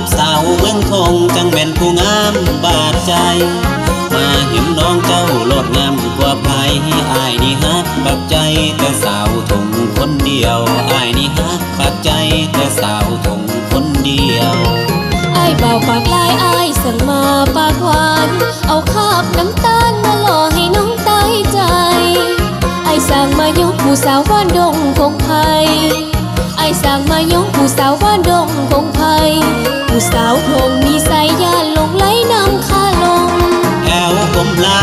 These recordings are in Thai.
บสาวเมืองทองจังแม่นผู้งามบาดใจมาเห็นน้องเจ้าโลดงามกว่าไผอ้ายนี่ฮักปักใจแต่สาวทงคนเดียวอ้ายนี่ฮักปักใจแต่สาวทงคนเดียวไอ้เบาปากลายไอ้สั่งมาปากหวานเอาคาบน้ำตาลมาหล่อให้น้องตายใจไอ้สั่งมายกผู้สาวบ้านดงคงไพไอ้สั่งมายกผู้สาวบ้านดงคงไพผู้สาวทงมีสายยานลงไหลน้ำคาลงแอวก้มลา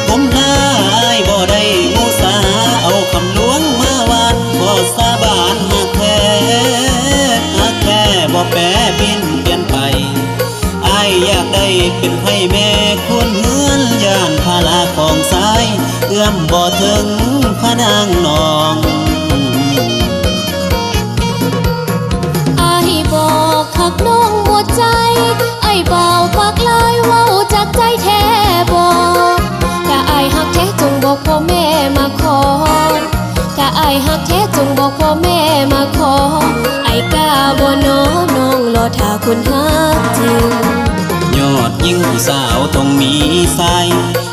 ก้มลาไอ้บ่ได้มูสาเอาคำหลวงมาวานบ่สาบานหักแท้หักแท้บ่แปรปิ้นเปลี่ยนไปอ้ายอยากได้เป็นให้แม่คุณเหมือนย่านพาลาของสายเอื้อมบ่ถึงพระนางนองอ้ายบอกหักน้องหมดใจไอ้เบาปากลายเว้าจากใจแท้บอกถ้าไอ้หักแท้จงบอกพ่อแม่มาขอถ้าไอ้หักแท้จงบอกพ่อแม่มาขอไอ้กล้าบ่น้อน้องรอถ้าคนหักจริงยอดยิ่งผู้สาวต้องมีสาย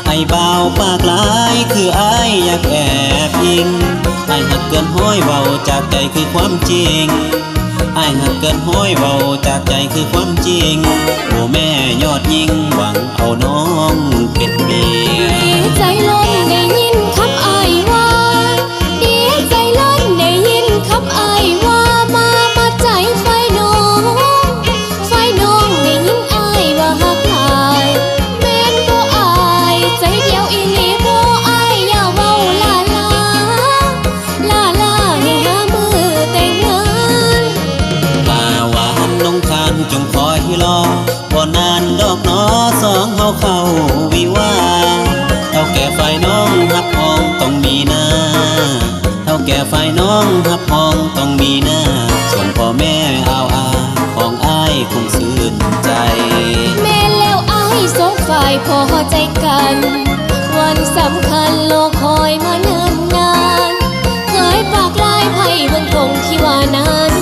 ไอ้บ่าวปากลายคือไอ้อยากแอบยิงไอ้หักเกินห้อยเบาจากใจคือความจริงไอ้หักเกินห้อยเบาจากใจคือความจริงโอ้แม่ยอดยิ่งหวังเอาน้องเป็นเมียดีใจล้นได้ยินคำอ้ายว่าดีใจล้นได้ยินคำอ้ายว่ามาใจไฟน้องไฟน้องได้ยินอ้ายว่าหักหลายแม่นบ่อายใจเดียวอีหลีบ่อ้ายอย่าเว้าลาลาลาลาให้หามือแต่งงานลาหวานน้องทานจงคอยรอบ่นานดอกน้อสองเฮาเข้าวิวาเท่าแก่ฝ่ายน้องหับห้องต้องมีหน้าเท่าแก่ฝ่ายน้องหับห้องต้องมีหน้าส่วนพ่อแม่เอาอาของอ้ายคงซื่นใจแม่แล้วอ้ายสองฝ่ายพอใจกันวันสำคัญโลกคอยมาเนิ่นนานเคยปากลายไพ่เมืองทงที่ว่านั้น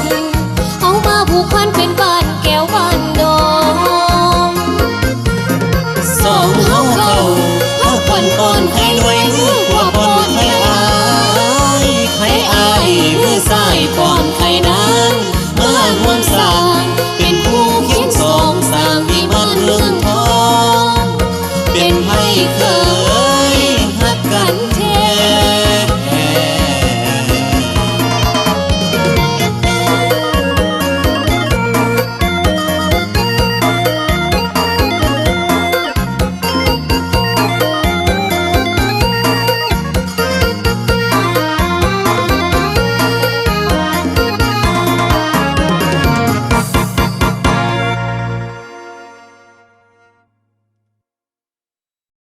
เอามาผูกพันเป็นบ้านแก้วบ้านดองสองเฮาเข้าพักผ่อนก่อนให้รวย